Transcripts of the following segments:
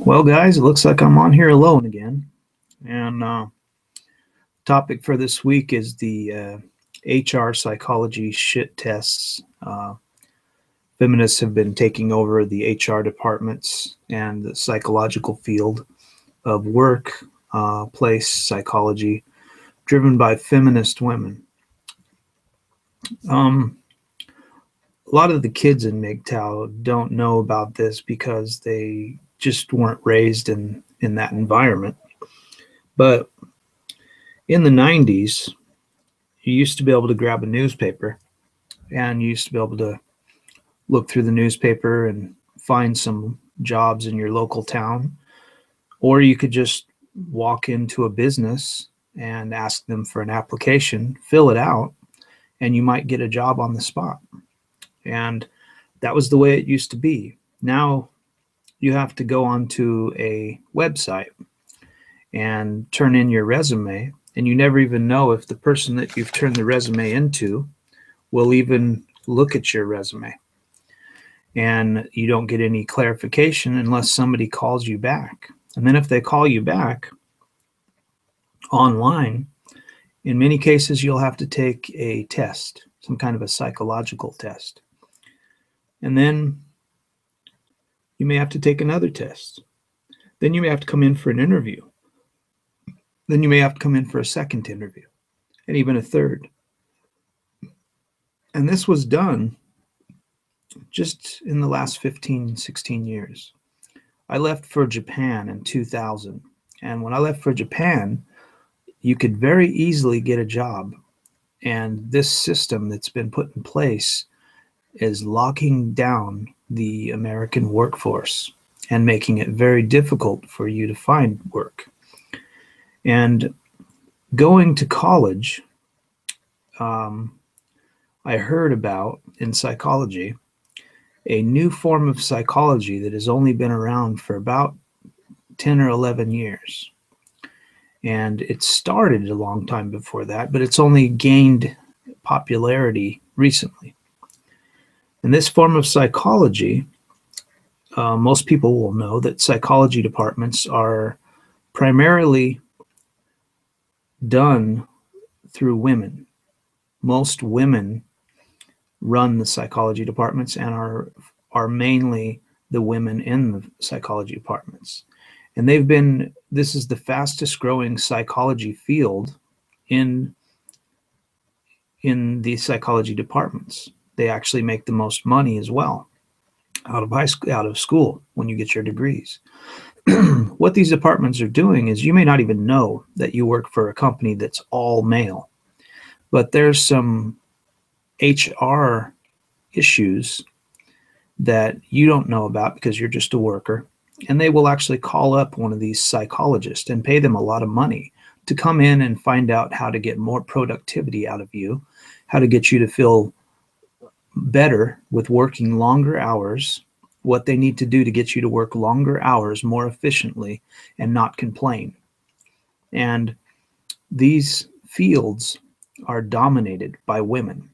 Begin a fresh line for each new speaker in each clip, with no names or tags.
Well, guys, it looks like I'm on here alone again. And topic for this week is the HR psychology shit tests. Feminists have been taking over the HR departments and the psychological field of work, place psychology, driven by feminist women. A lot of the kids in MGTOW don't know about this because they just weren't raised in that environment. But in the 90s, you used to be able to grab a newspaper and you used to be able to look through the newspaper and find some jobs in your local town. Or you could just walk into a business and ask them for an application, fill it out, and you might get a job on the spot. And that was the way it used to be. Now you have to go onto a website and turn in your resume, and you never even know if the person that you've turned the resume into will even look at your resume. And you don't get any clarification unless somebody calls you back. And then if they call you back online, in many cases, you'll have to take a test, some kind of a psychological test. And then you may have to take another test. Then you may have to come in for an interview. Then you may have to come in for a second interview, and even a third. And this was done just in the last 15, 16 years. I left for Japan in 2000. And when I left for Japan, you could very easily get a job. And this system that's been put in place is locking down the American workforce and making it very difficult for you to find work. And going to college, I heard about in psychology a new form of psychology that has only been around for about 10 or 11 years. And it started a long time before that, but it's only gained popularity recently. And this form of psychology, most people will know that psychology departments are primarily done through women. Most women run the psychology departments and are mainly the women in the psychology departments. And this is the fastest growing psychology field in the psychology departments. They actually make the most money as well out of school when you get your degrees. What these departments are doing is you may not even know that you work for a company that's all male, but there's some HR issues that you don't know about because you're just a worker, and they will actually call up one of these psychologists and pay them a lot of money to come in and find out how to get more productivity out of you, how to get you to feel better with working longer hours, what they need to do to get you to work longer hours more efficiently and not complain. And these fields are dominated by women.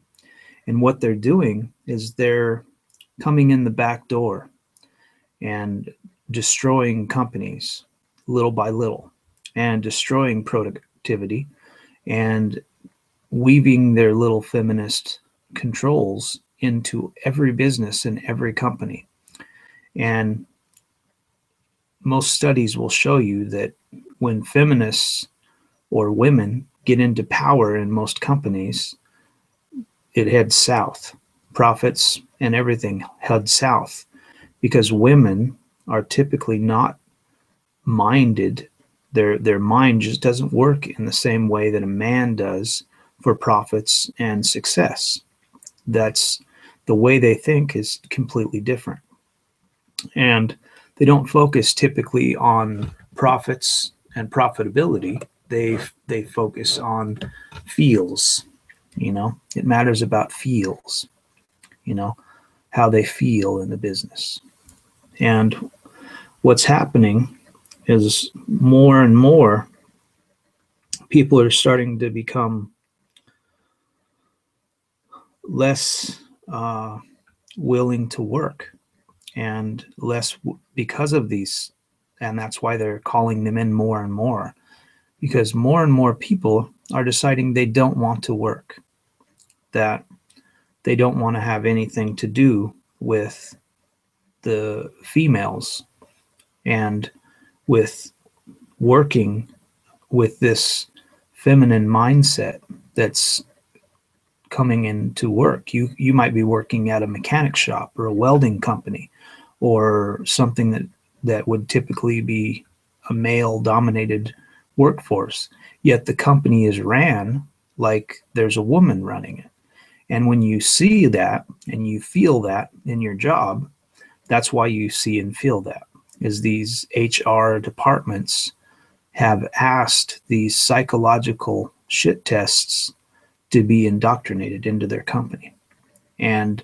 And what they're doing is they're coming in the back door and destroying companies little by little and destroying productivity and weaving their little feminist controls into every business and every company. And most studies will show you that when feminists or women get into power in most companies, it heads south. Profits and everything head south because women are typically not minded. Their mind just doesn't work in the same way that a man does for profits and success. That's the way they think is completely different. And they don't focus typically on profits and profitability. They focus on feels. It matters about feels, how they feel in the business. And what's happening is more and more people are starting to become less willing to work, and less because of these and that's why they're calling them in more and more, because more and more people are deciding they don't want to work, that they don't want to have anything to do with the females and with working with this feminine mindset that's coming into work. You might be working at a mechanic shop or a welding company or something that would typically be a male dominated workforce, yet the company is ran like there's a woman running it. And when you see that and you feel that in your job, that's why you see and feel that, is these HR departments have asked these psychological shit tests to be indoctrinated into their company. And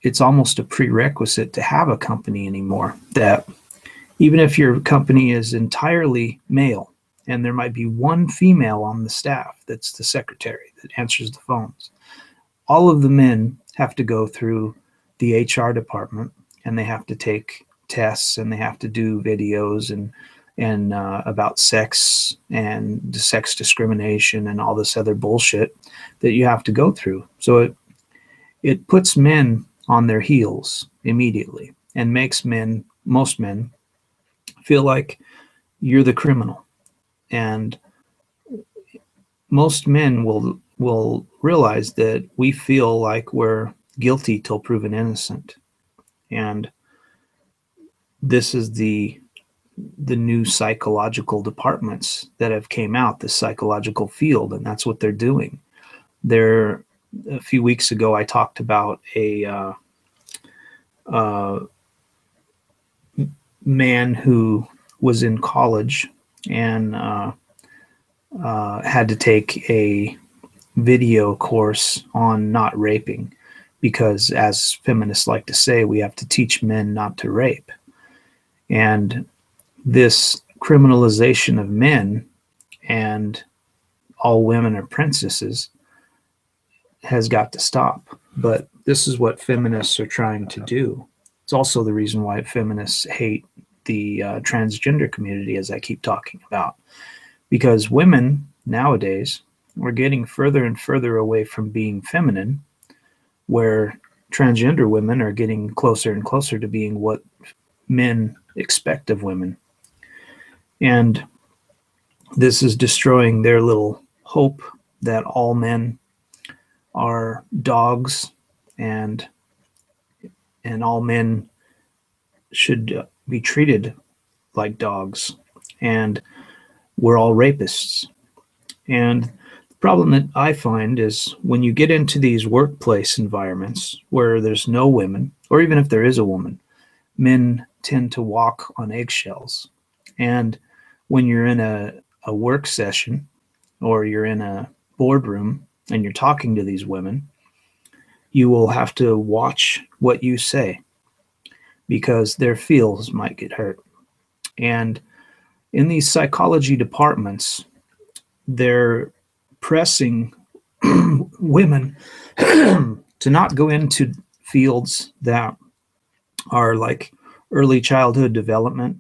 it's almost a prerequisite to have a company anymore, that even if your company is entirely male and there might be one female on the staff that's the secretary that answers the phones, all of the men have to go through the HR department, and they have to take tests, and they have to do videos and about sex and sex discrimination and all this other bullshit that you have to go through. So it puts men on their heels immediately and makes most men feel like you're the criminal. And most men will realize that we feel like we're guilty till proven innocent. And this is the new psychological departments that have came out, the psychological field, and that's what they're doing. A few weeks ago, I talked about a man who was in college and had to take a video course on not raping, because, as feminists like to say, we have to teach men not to rape. And this criminalization of men and all women are princesses has got to stop. But this is what feminists are trying to do. It's also the reason why feminists hate the transgender community, as I keep talking about, because women nowadays, we're getting further and further away from being feminine, where transgender women are getting closer and closer to being what men expect of women. And this is destroying their little hope that all men are dogs and all men should be treated like dogs, and we're all rapists. And the problem that I find is when you get into these workplace environments where there's no women, or even if there is a woman, men tend to walk on eggshells. And when you're in a work session or you're in a boardroom and you're talking to these women, you will have to watch what you say, because their feels might get hurt. And in these psychology departments, they're pressing women to not go into fields that are like early childhood development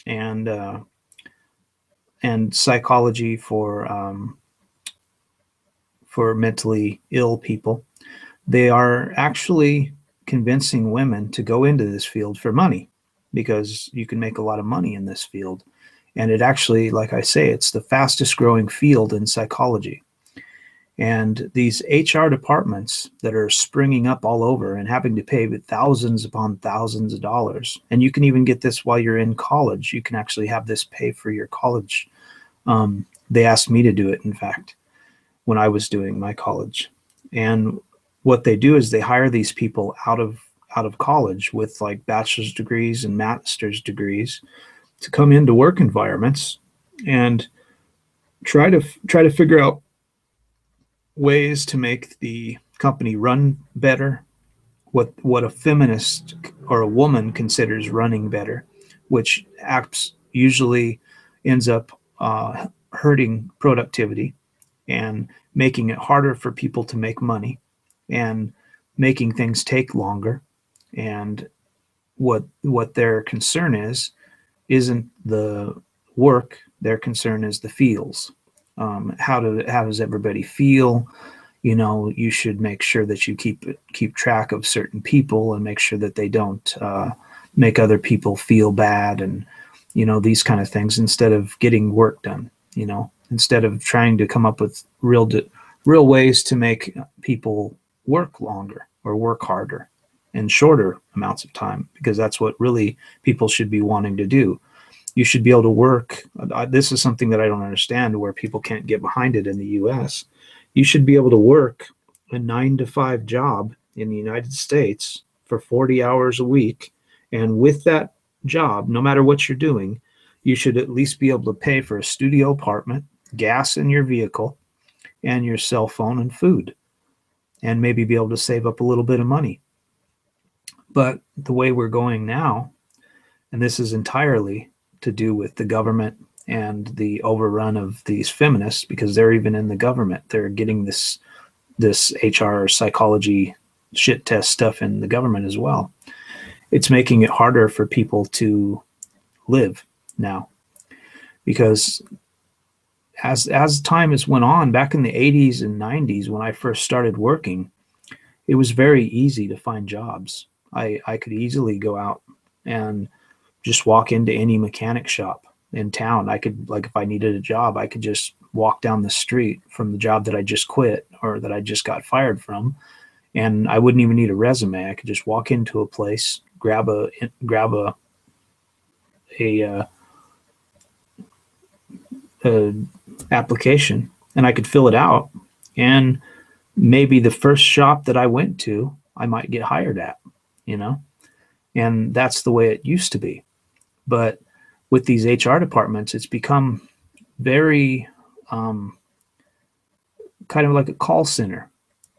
and psychology for mentally ill people. They are actually convincing women to go into this field for money, because you can make a lot of money in this field. And it actually, like I say, it's the fastest growing field in psychology. And these HR departments that are springing up all over and having to pay thousands upon thousands of dollars. And you can even get this while you're in college. You can actually have this pay for your college. They asked me to do it, in fact, when I was doing my college. And what they do is they hire these people out of college with like bachelor's degrees and master's degrees to come into work environments and try to figure out ways to make the company run better, what a feminist or a woman considers running better, which usually ends up hurting productivity and making it harder for people to make money and making things take longer. And what their concern is isn't the work. Their concern is the feels. How does everybody feel? You know, you should make sure that you keep track of certain people and make sure that they don't make other people feel bad, and you know, these kind of things, instead of getting work done. You know, instead of trying to come up with real ways to make people work longer or work harder in shorter amounts of time, because that's what really people should be wanting to do. You should be able to work. This is something that I don't understand, where people can't get behind it in the US. You should be able to work a 9 to 5 job in the United States for 40 hours a week. And with that job, no matter what you're doing, you should at least be able to pay for a studio apartment, gas in your vehicle, and your cell phone and food, and maybe be able to save up a little bit of money. But the way we're going now, and this is entirely to do with the government and the overrun of these feminists, because they're even in the government. They're getting this HR psychology shit test stuff in the government as well. It's making it harder for people to live now, because as time has went on, back in the 80s and 90s when I first started working, it was very easy to find jobs. I could easily go out and just walk into any mechanic shop in town. I could, like, if I needed a job, I could just walk down the street from the job that I just quit or that I just got fired from, and I wouldn't even need a resume. I could just walk into a place, grab a application, and I could fill it out, and maybe the first shop that I went to, I might get hired at, you know, and that's the way it used to be. But with these HR departments, it's become very kind of like a call center.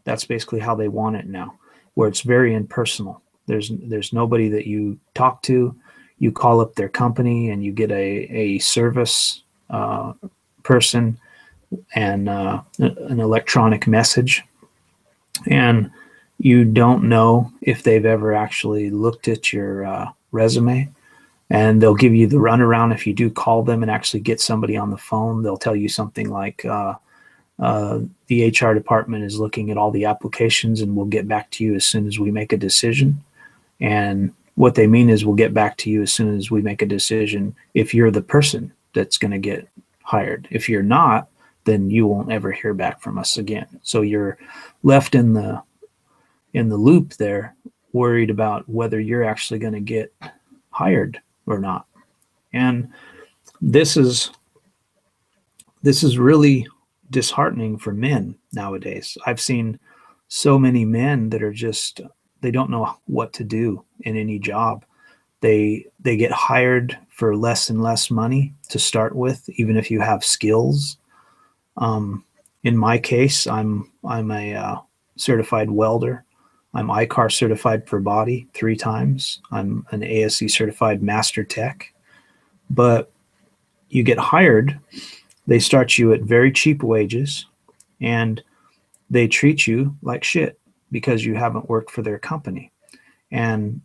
That's basically how they want it now, where it's very impersonal. There's nobody that you talk to. You call up their company and you get a service person and an electronic message, and you don't know if they've ever actually looked at your resume. And they'll give you the runaround. If you do call them and actually get somebody on the phone, they'll tell you something like, the HR department is looking at all the applications and we'll get back to you as soon as we make a decision. And what they mean is, we'll get back to you as soon as we make a decision if you're the person that's going to get hired. If you're not, then you won't ever hear back from us again. So you're left in the loop there, worried about whether you're actually going to get hired or not. And this is really disheartening for men nowadays. I've seen so many men that are just, they don't know what to do in any job. They get hired for less and less money to start with, even if you have skills. In my case, I'm a certified welder. I'm ICAR certified for body 3 times. I'm an ASE certified master tech. But you get hired, they start you at very cheap wages, and they treat you like shit because you haven't worked for their company. And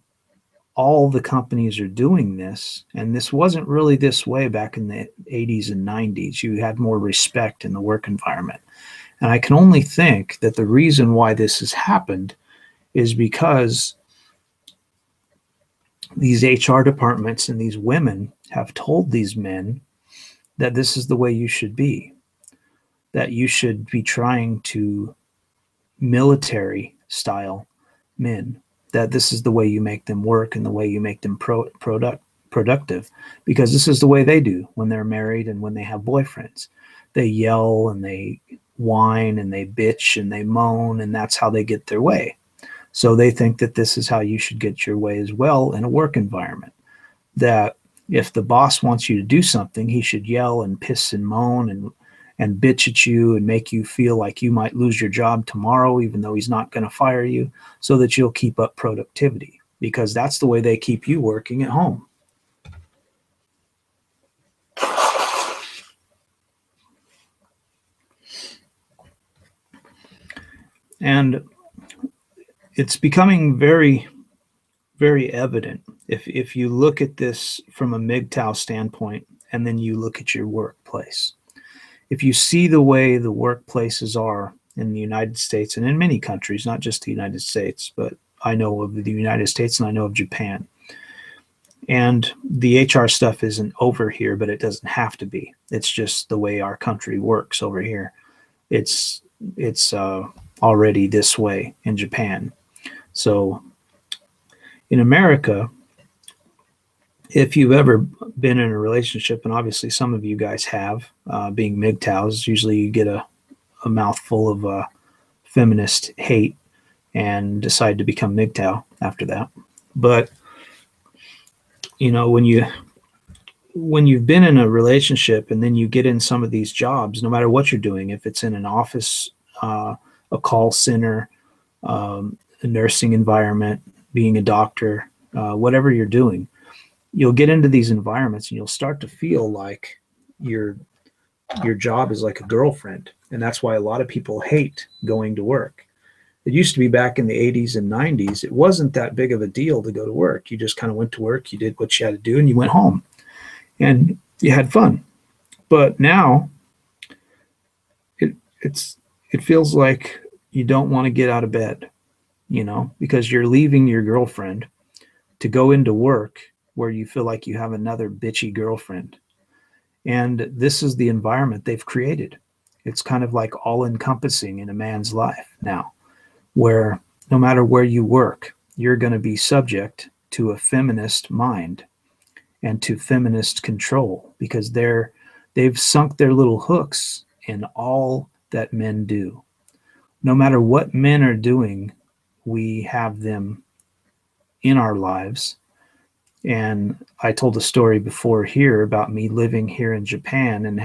all the companies are doing this, and this wasn't really this way back in the 80s and 90s. You had more respect in the work environment. And I can only think that the reason why this has happened is because these HR departments and these women have told these men that this is the way you should be, that you should be trying to military style men, that this is the way you make them work and the way you make them productive, because this is the way they do when they're married and when they have boyfriends. They yell and they whine and they bitch and they moan, and that's how they get their way. So they think that this is how you should get your way as well in a work environment, that if the boss wants you to do something, he should yell and piss and moan and bitch at you and make you feel like you might lose your job tomorrow, even though he's not going to fire you, so that you'll keep up productivity, because that's the way they keep you working at home. And it's becoming very, very evident if you look at this from a MGTOW standpoint, and then you look at your workplace. If you see the way the workplaces are in the United States and in many countries, not just the United States, but I know of the United States and I know of Japan. And the HR stuff isn't over here, but it doesn't have to be. It's just the way our country works over here. It's already this way in Japan. So in America, if you've ever been in a relationship, and obviously some of you guys have, being MGTOWs, usually you get a mouthful of feminist hate and decide to become MGTOW after that. But you know, when you've been in a relationship and then you get in some of these jobs, no matter what you're doing, if it's in an office, a call center, a nursing environment, being a doctor, whatever you're doing, you'll get into these environments and you'll start to feel like your job is like a girlfriend. And that's why a lot of people hate going to work. It used to be back in the 80s and 90s, it wasn't that big of a deal to go to work. You just kind of went to work, you did what you had to do, and you went home. And you had fun. But now it feels like you don't want to get out of bed, you know, because you're leaving your girlfriend to go into work where you feel like you have another bitchy girlfriend. And this is the environment they've created. It's kind of like all encompassing in a man's life now, where no matter where you work, you're going to be subject to a feminist mind and to feminist control, because they've sunk their little hooks in all that men do. No matter what men are doing, we have them in our lives. And I told a story before here about me living here in Japan and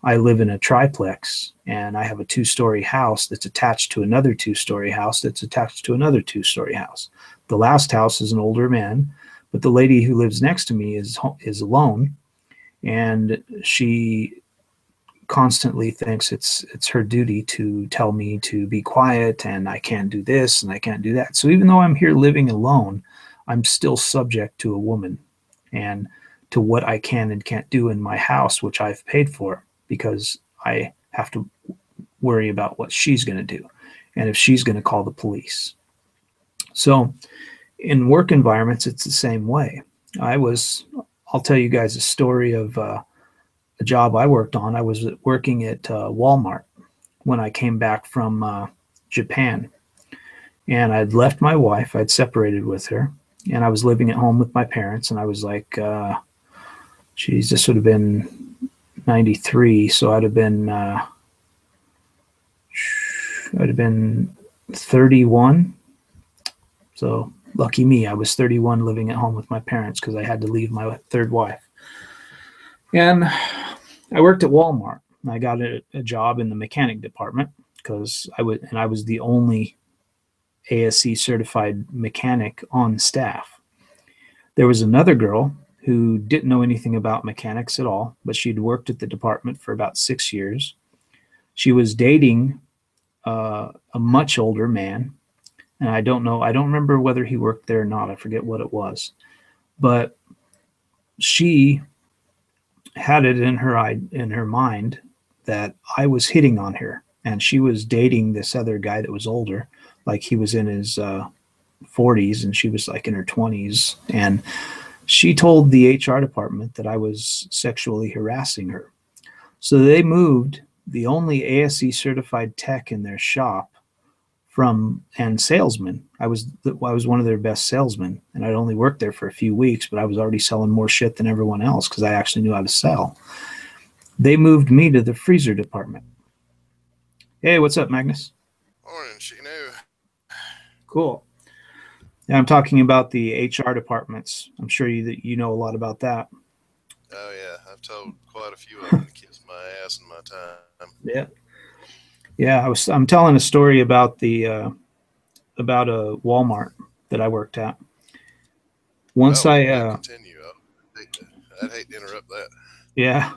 I live in a triplex, and I have a 2-story house that's attached to another 2-story house that's attached to another 2-story house. The last house is an older man, but the lady who lives next to me is alone, and she constantly thinks it's her duty to tell me to be quiet and I can't do this and I can't do that. So even though I'm here living alone, I'm still subject to a woman and to what I can and can't do in my house, which I've paid for, because I have to worry about what she's going to do and if she's going to call the police. So in work environments, it's the same way. I'll tell you guys a story of a job I worked on. I was working at Walmart when I came back from Japan. And I'd left my wife. I'd separated with her. And I was living at home with my parents. And I was like, geez, this would have been 93. So I'd have been 31. So lucky me, I was 31 living at home with my parents because I had to leave my third wife. And I worked at Walmart. I got a job in the mechanic department because I was the only ASE certified mechanic on staff. There was another girl who didn't know anything about mechanics at all, but she'd worked at the department for about 6 years. She was dating a much older man. And I don't remember whether he worked there or not. I forget what it was. But she had it in her mind that I was hitting on her. And she was dating this other guy that was older. Like he was in his 40s and she was like in her 20s. And she told the HR department that I was sexually harassing her. So they moved the only ASE certified tech in their shop and salesman. I was one of their best salesmen, and I'd only worked there for a few weeks, but I was already selling more shit than everyone else because I actually knew how to sell. They moved me to the freezer department. Hey, what's up, Magnus?
Morning, Shi-Nu.
Cool. Yeah, I'm talking about the HR departments. I'm sure you know a lot about that.
Oh yeah, I've told quite a few of them to kiss my ass in my time.
Yeah. Yeah, I'm telling a story about a Walmart that I worked at. Once
continue. I'd hate to interrupt that.
Yeah.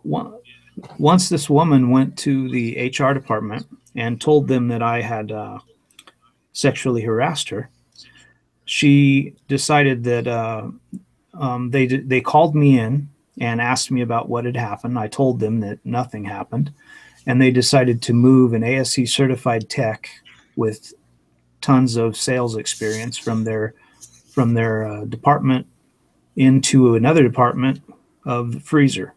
Once this woman went to the HR department and told them that I had sexually harassed her, she decided that they called me in and asked me about what had happened. I told them that nothing happened, and they decided to move an ASC certified tech with tons of sales experience from their department into another department of the freezer.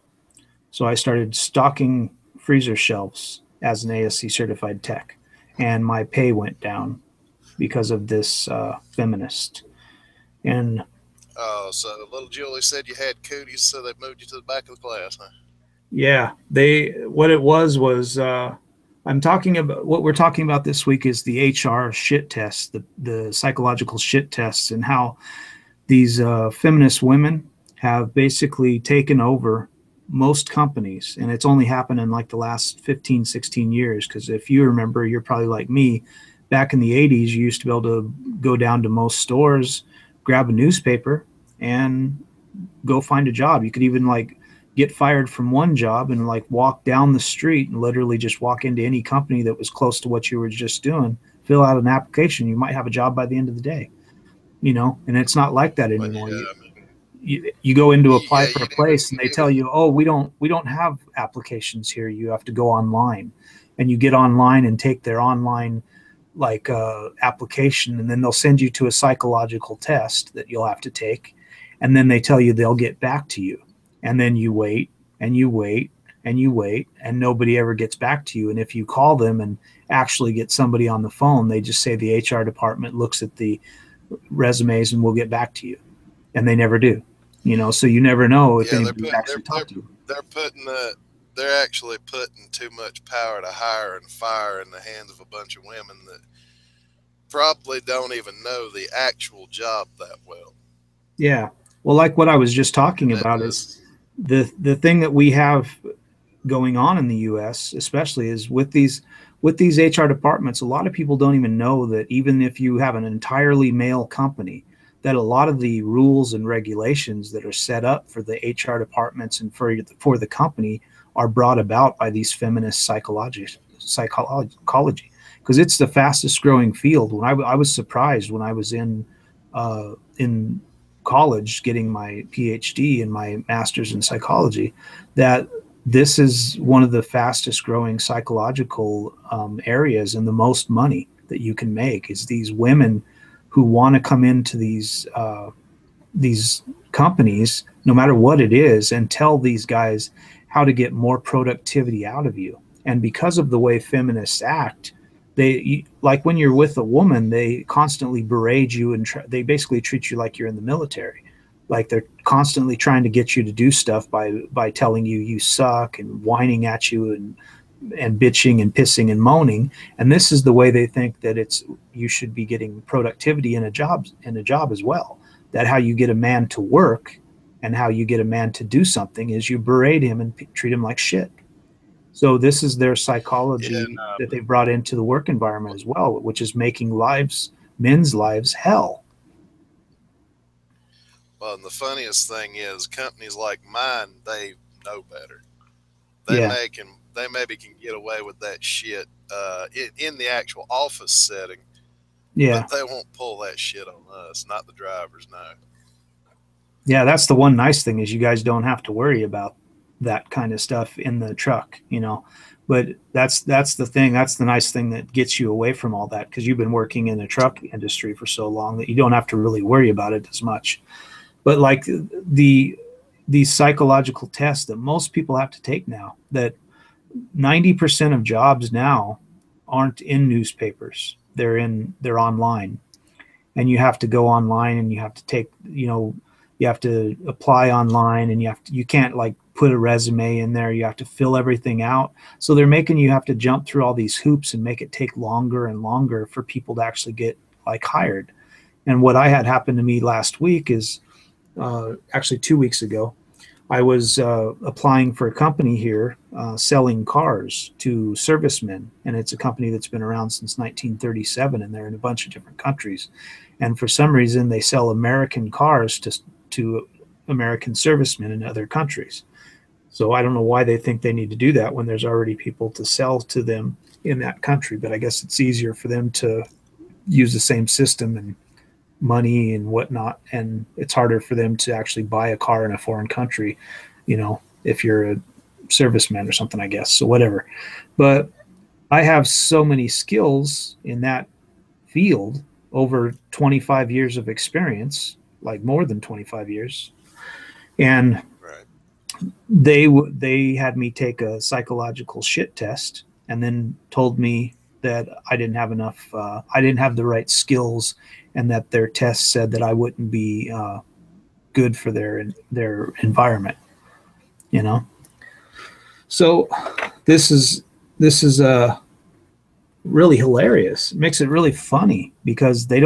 So I started stocking freezer shelves as an ASC certified tech, and my pay went down because of this feminist. And
Oh, so little Julie said you had cooties, so they moved you to the back of the class, huh?
yeah, they what it was I'm talking about what we're talking about this week is the HR shit tests, the psychological shit tests, and how these feminist women have basically taken over most companies, and it's only happened in like the last 15 16 years. Because if you remember, you're probably like me, back in the 80s you used to be able to go down to most stores, grab a newspaper, and go find a job. You could even like get fired from one job and like walk down the street and literally just walk into any company that was close to what you were just doing, fill out an application, you might have a job by the end of the day, you know. And it's not like that
But
anymore.
yeah, I mean,
You go in to apply
yeah,
for a place and they tell you, oh, we don't have applications here, you have to go online. And you get online and take their online like application, and then they'll send you to a psychological test that you'll have to take, and then they tell you they'll get back to you, and then you wait and you wait and you wait, and nobody ever gets back to you. And if you call them and actually get somebody on the phone, they just say the HR department looks at the resumes and we'll get back to you, and they never do. You know, so you never know if
yeah,
anybody's actually talked to you.
they're putting they're actually putting too much power to hire and fire in the hands of a bunch of women that probably don't even know the actual job that well.
Yeah. Well, like what I was just talking
And that
about is
does,
the thing that we have going on in the US, especially, is with these HR departments, a lot of people don't even know that even if you have an entirely male company, that a lot of the rules and regulations that are set up for the HR departments and for the company are brought about by these feminist psychology, because it's the fastest growing field. When I was surprised when I was in college getting my PhD and my master's in psychology, that this is one of the fastest growing psychological areas, and the most money that you can make is these women who want to come into these companies, no matter what it is, and tell these guys how to get more productivity out of you. And because of the way feminists act, they like when you're with a woman, they constantly berate you and they basically treat you like you're in the military. Like they're constantly trying to get you to do stuff by telling you you suck and whining at you and bitching and pissing and moaning. And this is the way they think that it's you should be getting productivity in a job as well. That how you get a man to work and how you get a man to do something is you berate him and treat him like shit. So this is their
yeah,
psychology
no,
that they brought into the work environment as well, which is making men's lives hell.
well, and the funniest thing is companies like mine, they know better.
Yeah,
They maybe can get away with that shit in the actual office setting,
yeah,
but they won't pull that shit on us, not the drivers, no.
yeah. That's the one nice thing is you guys don't have to worry about that kind of stuff in the truck, you know. But that's the thing. That's the nice thing that gets you away from all that, because you've been working in the truck industry for so long that you don't have to really worry about it as much. But like these psychological tests that most people have to take now, that 90% of jobs now aren't in newspapers, they're online, and you have to go online and you have to take, you know, you have to apply online, and you can't like put a resume in there, you have to fill everything out. So they're making you have to jump through all these hoops and make it take longer and longer for people to actually get like hired. And what I had happened to me last week is actually 2 weeks ago, I was applying for a company here selling cars to servicemen, and it's a company that's been around since 1937, and they're in a bunch of different countries. And for some reason, they sell American cars to American servicemen in other countries. So I don't know why they think they need to do that when there's already people to sell to them in that country. But I guess it's easier for them to use the same system and money and whatnot, and it's harder for them to actually buy a car in a foreign country, if you're a serviceman or something, I guess. So whatever. But I have so many skills in that field, over 25 years of experience, like more than 25 years. And
Right.
they had me take a psychological shit test, and then told me that I didn't have enough, I didn't have the right skills, and that their test said that I wouldn't be good for their environment. You know, so this is really hilarious. It makes it really funny because they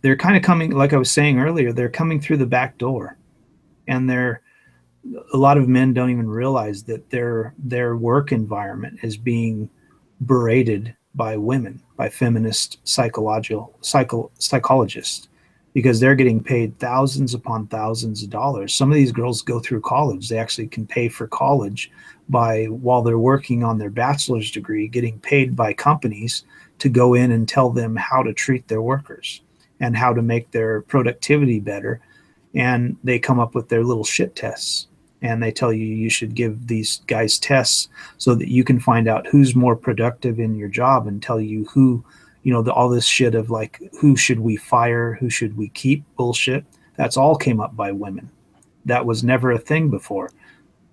they're kind of coming, like I was saying earlier, they're coming through the back door, and a lot of men don't even realize that their work environment is being berated by women, by feminist psychologists, because they're getting paid thousands upon thousands of dollars. Some of these girls go through college. They actually can pay for college while they're working on their bachelor's degree, getting paid by companies to go in and tell them how to treat their workers and how to make their productivity better. And they come up with their little shit tests, and they tell you should give these guys tests so that you can find out who's more productive in your job, and tell you who, all this shit of like, who should we fire, who should we keep bullshit. That's all came up by women. That was never a thing before.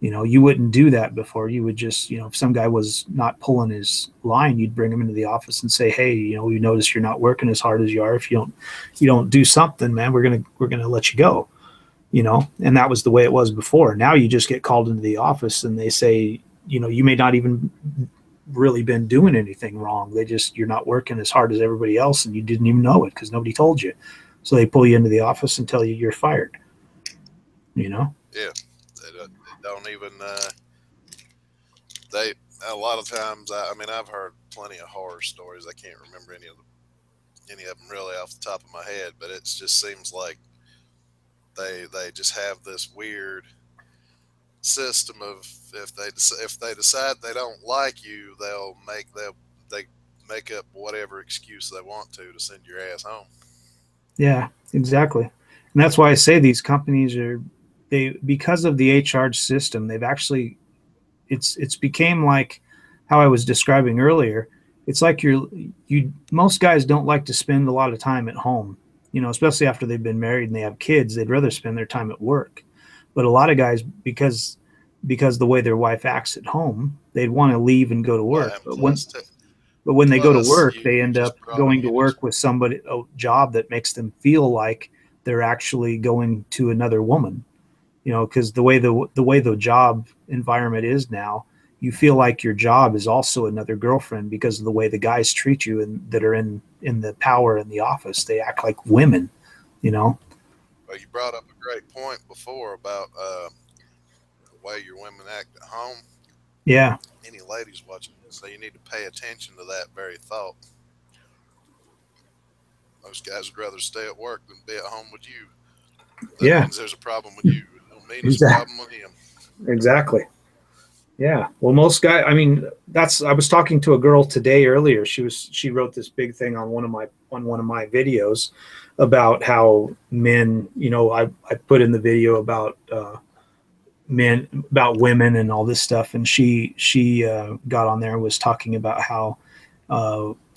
You wouldn't do that before. You would just, if some guy was not pulling his line, you'd bring him into the office and say, hey, we notice you're not working as hard as you are. If you don't do something, man, we're gonna let you go. And that was the way it was before. Now you just get called into the office and they say, you may not even really been doing anything wrong. You're not working as hard as everybody else, and you didn't even know it because nobody told you. So they pull you into the office and tell you you're fired.
Yeah. They don't even, they, a lot of times, I mean, I've heard plenty of horror stories. I can't remember any of them really off the top of my head, but it just seems like they just have this weird system of, if they decide they don't like you, they make up whatever excuse they want to send your ass home.
Yeah, exactly. And that's why I say these companies because of the HR system, they've actually, it's became like how I was describing earlier. It's like most guys don't like to spend a lot of time at home, especially after they've been married and they have kids. They'd rather spend their time at work. But a lot of guys, because the way their wife acts at home, they'd want to leave and go to
Well,
work.
and
But when they go to
plus,
work, they
you
end up
just brought
going to
you just
work with a job that makes them feel like they're actually going to another woman. Because the way the job environment is now, you feel like your job is also another girlfriend because of the way the guys treat you, and that are in the power in the office. They act like women. You know.
Well, you brought up a great point before about the way your women act at home.
Yeah.
Any ladies watching this, so you need to pay attention to that very thought. Most guys would rather stay at work than be at home with you. That
Yeah.
means there's a problem with you. It don't mean it's a
Exactly.
problem with him.
Exactly. Yeah. Well, most guys. I mean, I was talking to a girl today earlier. She wrote this big thing on one of my videos about how men. I put in the video about men, about women and all this stuff, and she got on there and was talking about how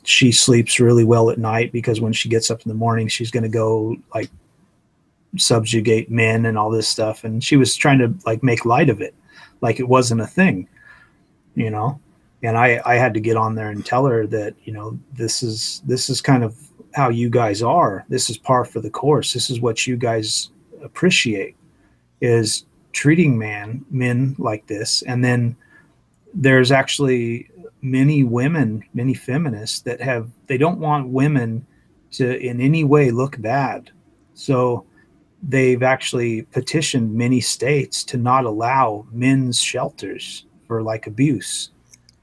she sleeps really well at night because when she gets up in the morning, she's going to go like subjugate men and all this stuff, and she was trying to like make light of it, like it wasn't a thing, you know. And I had to get on there and tell her that, this is kind of how you guys are. This is par for the course. This is what you guys appreciate, is treating men like this. And then there's actually many women, many feminists they don't want women to in any way look bad. So they've actually petitioned many states to not allow men's shelters for like abuse,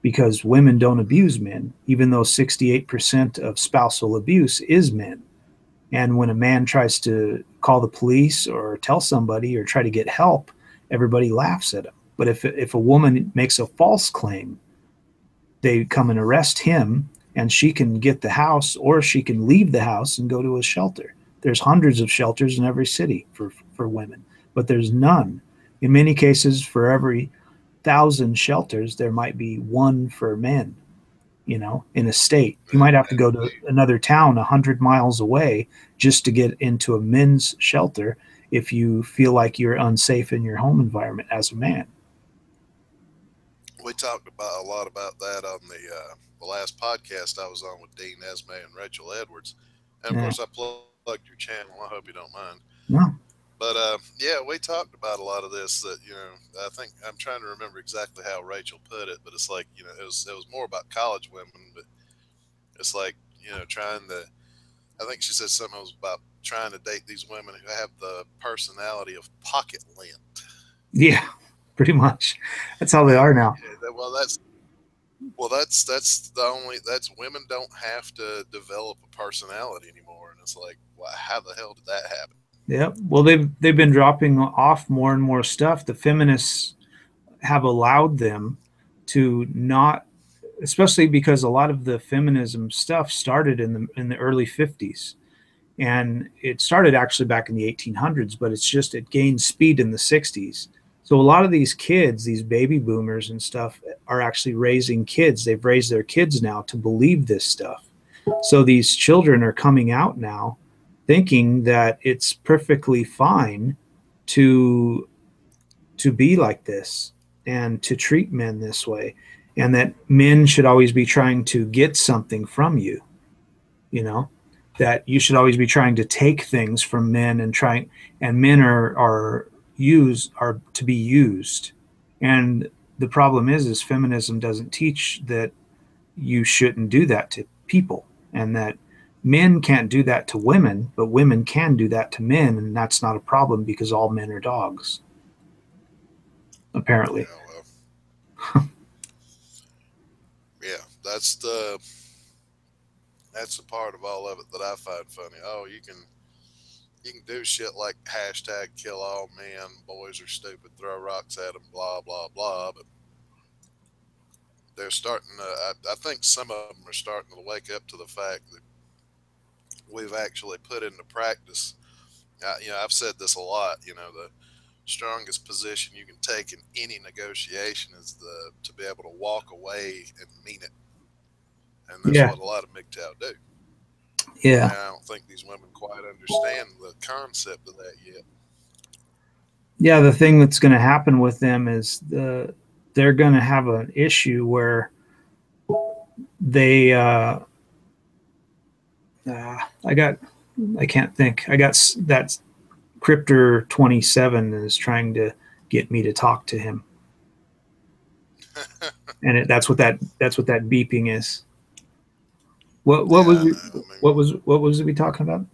because women don't abuse men, even though 68% of spousal abuse is men. And when a man tries to call the police or tell somebody or try to get help, everybody laughs at him. But if a woman makes a false claim, they come and arrest him, and she can get the house, or she can leave the house and go to a shelter. There's hundreds of shelters in every city for women, but there's none. In many cases, for every 1,000 shelters, there might be one for men. In a state, you might have to go to another town 100 miles away just to get into a men's shelter if you feel like you're unsafe in your home environment as a man.
We talked about a lot about that on the last podcast I was on with Dean Esme and Rachel Edwards, and of
Yeah.
course I plugged your channel. I hope you don't mind.
No.
But yeah, we talked about a lot of this. That I think I'm trying to remember exactly how Rachel put it, but it's like it was more about college women, but it's like trying to. I think she said something was about trying to date these women who have the personality of pocket lint.
Yeah, pretty much. That's how they are now.
Yeah, well, that's the only that's women don't have to develop a personality anymore, and it's like, well, how the hell did that happen?
Yeah. Well, they've been dropping off more and more stuff. The feminists have allowed them to not, especially because a lot of the feminism stuff started in the early 50s, and it started actually back in the 1800s, but it gained speed in the 60s. So a lot of these kids, these baby boomers and stuff, are actually raising kids. They've raised their kids now to believe this stuff. So these children are coming out now thinking that it's perfectly fine to be like this and to treat men this way, and that men should always be trying to get something from you, you know that you should always be trying to take things from men, and men are to be used. And the problem is feminism doesn't teach that you shouldn't do that to people, and that men can't do that to women, but women can do that to men, and that's not a problem because all men are dogs, apparently.
Yeah, well, yeah, that's the part of all of it that I find funny. Oh, you can do shit like hashtag kill all men, boys are stupid, throw rocks at them, blah blah blah. But they're starting to. I think some of them are starting to wake up to the fact that we've actually put into practice. I've said this a lot. The strongest position you can take in any negotiation is to be able to walk away and mean it, and that's
Yeah.
what a lot of MGTOW do. And
Yeah.
I don't think these women quite understand the concept of that yet.
Yeah, the thing that's going to happen with them is they're going to have an issue where they I got I can't think. I got that Cryptor 27 is trying to get me to talk to him, and that's what that beeping is. What
Yeah,
was
I
it,
know. I mean,
what was we talking about?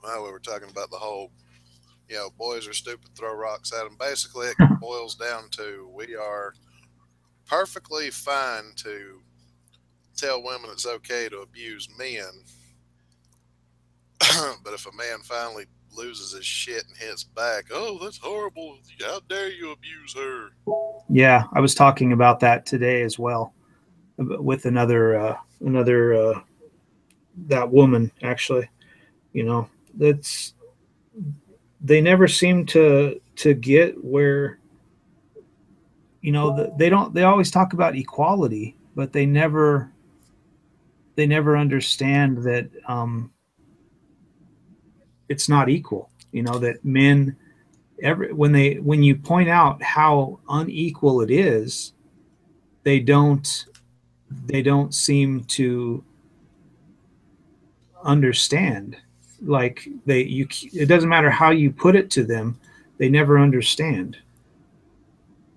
well, we were talking about the whole, boys are stupid, throw rocks at them. Basically, it boils down to we are perfectly fine to tell women it's okay to abuse men, but if a man finally loses his shit and hits back, oh, that's horrible. How dare you abuse her?
Yeah, I was talking about that today as well with another that woman actually. That's they never seem to get where they always talk about equality, but they never understand that it's not equal. That men when you point out how unequal it is, they don't seem to understand. Like it doesn't matter how you put it to them, they never understand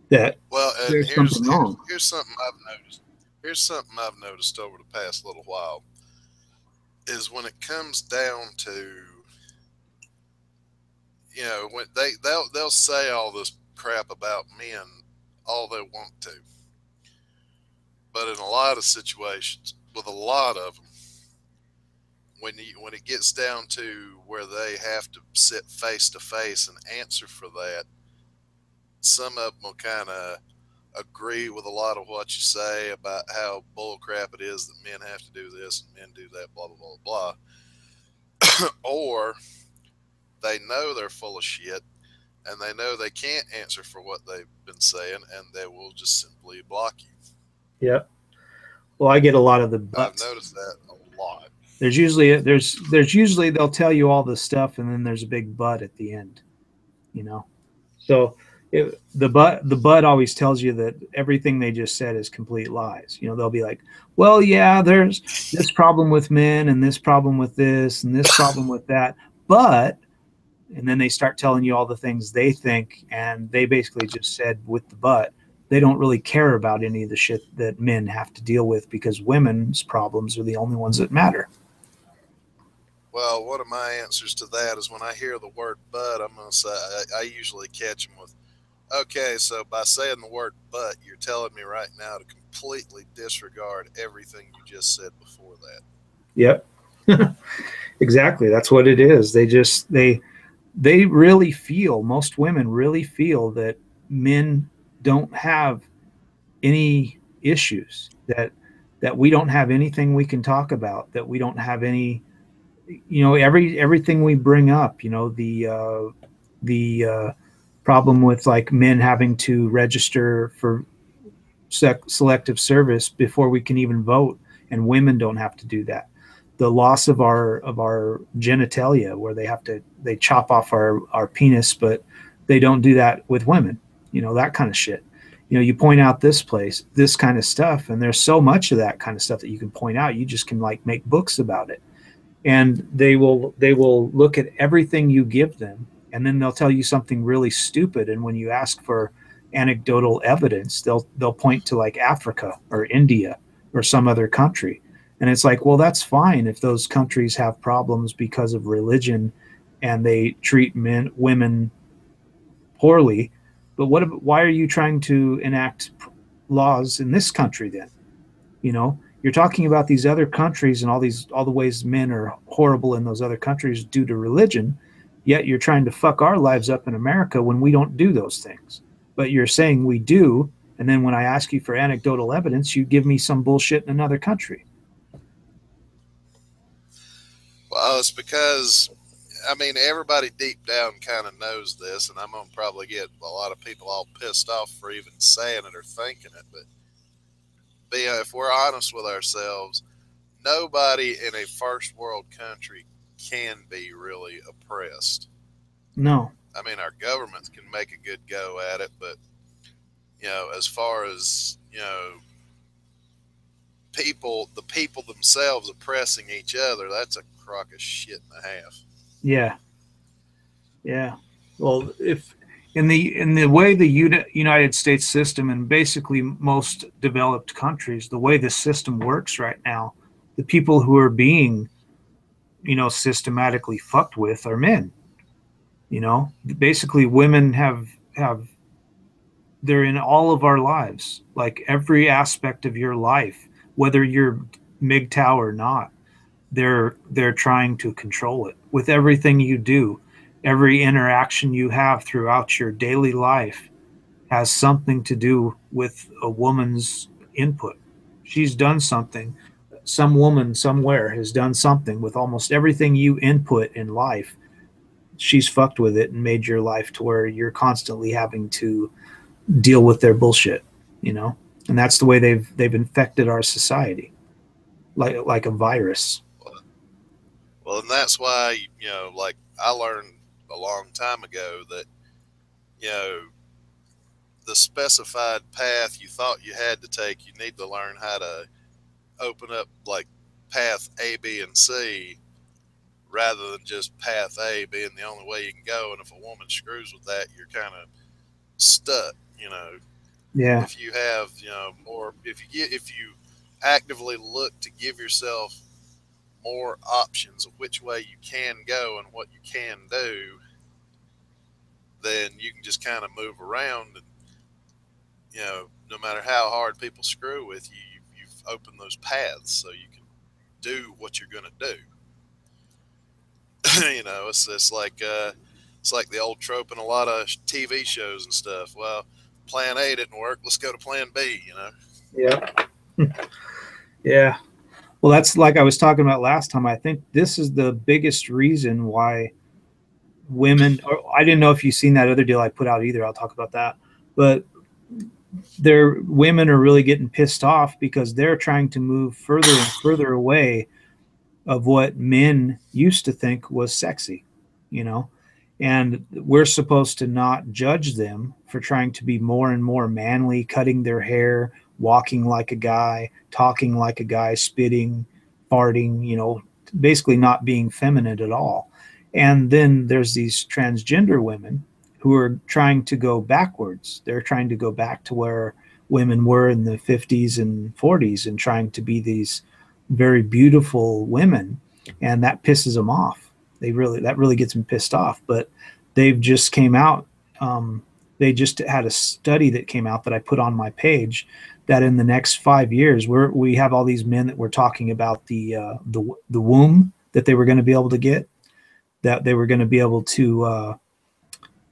that
Well, and
there's something wrong.
here's something I've noticed. Here's something I've noticed over the past little while is when it comes down to when they'll say all this crap about men all they want to, but in a lot of situations with a lot of them, when it gets down to where they have to sit face to face and answer for that, some of them will kind of agree with a lot of what you say about how bullcrap it is that men have to do this and men do that, blah blah blah blah, or they know they're full of shit and they know they can't answer for what they've been saying, and they will just simply block you.
Yeah. Well, I get a lot of the
I've
buts.
noticed that a lot.
There's usually they'll tell you all this stuff, and then there's a big but at the end. You know. So the bud always tells you that everything they just said is complete lies. They'll be like, well, yeah, there's this problem with men and this problem with this and this problem with that, but and then they start telling you all the things they think, and they basically just said with the but they don't really care about any of the shit that men have to deal with because women's problems are the only ones that matter.
Well, one of my answers to that is when I hear the word "but," I'm gonna say I usually catch them with, "Okay, so by saying the word 'but,' you're telling me right now to completely disregard everything you just said before that."
Yep. Exactly, that's what it is. They really feel, most women really feel that men don't have any issues, that we don't have anything we can talk about, that we don't have any, everything we bring up, the problem with like men having to register for selective service before we can even vote, and women don't have to do that. The loss of our genitalia, where they chop off our penis, but they don't do that with women. That kind of shit. You point out this kind of stuff, and there's so much of that kind of stuff that you can point out. You just can like make books about it, and they will look at everything you give them, and then they'll tell you something really stupid, and when you ask for anecdotal evidence, they'll point to like Africa or India or some other country, and it's like, well, that's fine if those countries have problems because of religion and they treat women poorly, but why are you trying to enact laws in this country then? You're talking about these other countries and all the ways men are horrible in those other countries due to religion, yet you're trying to fuck our lives up in America when we don't do those things. But you're saying we do, and then when I ask you for anecdotal evidence, you give me some bullshit in another country.
Well, it's because, I mean, everybody deep down kind of knows this, and I'm gonna probably get a lot of people all pissed off for even saying it or thinking it. But if we're honest with ourselves, nobody in a first world country can be really oppressed.
No.
I mean, our governments can make a good go at it, but as far as the people themselves oppressing each other, that's a crock of shit and a half.
Yeah. Yeah. Well, if in the way the United States system and basically most developed countries, the way the system works right now, the people who are being, systematically fucked with are men. Basically women have they're in all of our lives, like every aspect of your life, whether you're MGTOW or not. They're trying to control it with everything you do. Every interaction you have throughout your daily life has something to do with a woman's input. She's done something. Some woman somewhere has done something with almost everything you input in life. She's fucked with it and made your life to where you're constantly having to deal with their bullshit, you know? And that's the way they've infected our society, like a virus.
Well, and that's why, like I learned a long time ago that, you know, the specified path you thought you had to take, you need to learn how to open up like path A, B, and C rather than just path A being the only way you can go. And if a woman screws with that, you're kind of stuck,
Yeah.
If you have, more, if you actively look to give yourself more options of which way you can go and what you can do, then you can just kind of move around and, no matter how hard people screw with you, you've opened those paths so you can do what you're going to do. It's like the old trope in a lot of TV shows and stuff. Well, plan A didn't work. Let's go to plan B. You know.
Yeah. Yeah. Well, that's like I was talking about last time. I think this is the biggest reason why women, or I didn't know if you've seen that other deal I put out either. I'll talk about that. But women are really getting pissed off because they're trying to move further and further away of what men used to think was sexy, you know? And we're supposed to not judge them for trying to be more and more manly, cutting their hair, walking like a guy, talking like a guy, spitting, farting, you know, basically not being feminine at all. And then there's these transgender women who are trying to go backwards. They're trying to go back to where women were in the 50s and 40s and trying to be these very beautiful women, and that pisses them off. That really gets them pissed off. But they've just came out. They just had a study that came out that I put on my page that in the next 5 years we have all these men that we're talking about the womb that they were going to be able to get, that they were going to be able to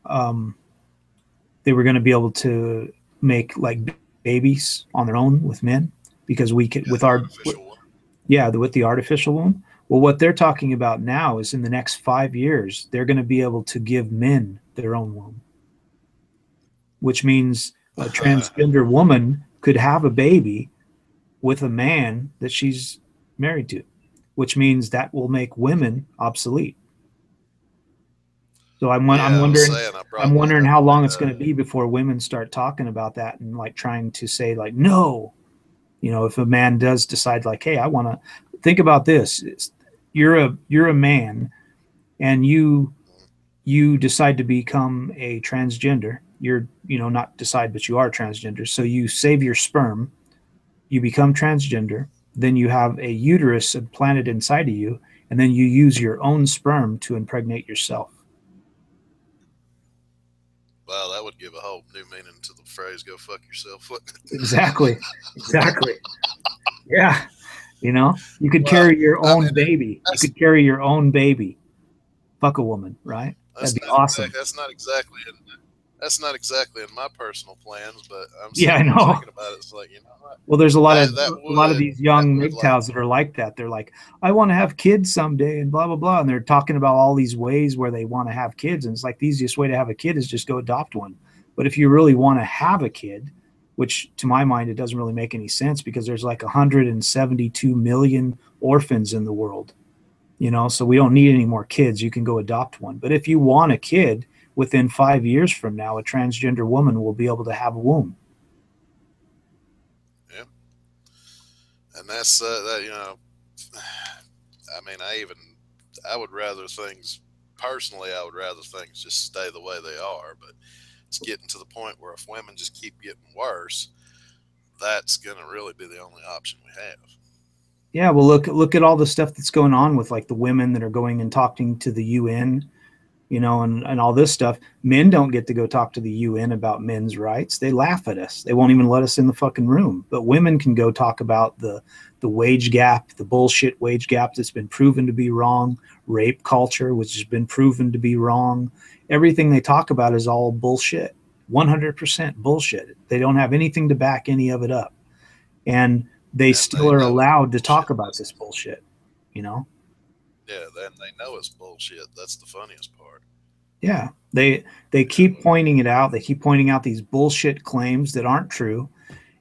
um, they were going to be able to make like babies on their own with men because we could
Yeah,
with
the
our
artificial one.
yeah, with the artificial womb. Well, what they're talking about now is in the next 5 years, they're going to be able to give men their own womb, which means a transgender woman could have a baby with a man that she's married to, which means that will make women obsolete. So I'm
Yeah, I was
wondering
saying I
I'm
brought that
wondering
up.
how long
And
it's going to be before women start talking about that and like trying to say like no, you know, if a man does decide like, hey, I want to think about this, you're a man and you decide to become a transgender. You're, you know, not decide, but you are transgender. So you save your sperm, you become transgender, then you have a uterus implanted inside of you, and then you use your own sperm to impregnate yourself.
wow, that would give a whole new meaning to the phrase "go fuck yourself." Wouldn't it?
Exactly. Exactly. Yeah. You know, you could
Well,
carry your
I
own
mean,
baby. You
that's
could carry your own baby. Fuck a woman, right? That'd be awesome.
that's not exactly that's not exactly in my personal plans, but I'm
Yeah, I
sitting here
know.
thinking about it. It's like, you know what?
Well, there's
That
a lot of
would
these young
like
MGTOWs that are like that. They're like, I want to have kids someday, and blah blah blah, and they're talking about all these ways where they want to have kids, and it's like the easiest way to have a kid is just go adopt one. But if you really want to have a kid, which to my mind it doesn't really make any sense because there's like 172 million orphans in the world, you know, so we don't need any more kids. You can go adopt one. But if you want a kid, within 5 years from now, a transgender woman will be able to have a womb.
yeah, and that's that you know. I mean, I would rather things personally. I would rather things just stay the way they are, but it's getting to the point where if women just keep getting worse, that's going to really be the only option we have.
Yeah, well, look at all the stuff that's going on with like the women that are going and talking to the UN, you know, and all this stuff. Men don't get to go talk to the UN about men's rights. They laugh at us. They won't even let us in the fucking room. But women can go talk about the wage gap, the bullshit wage gap that's been proven to be wrong, rape culture, which has been proven to be wrong. Everything they talk about is all bullshit. 100% bullshit. They don't have anything to back any of it up. And they
And
still
they
are
know it's
allowed to
bullshit.
talk about this bullshit, you know?
Yeah, then they know it's bullshit. That's the funniest part.
Yeah. They
You know,
keep pointing it out. They keep pointing out these bullshit claims that aren't true.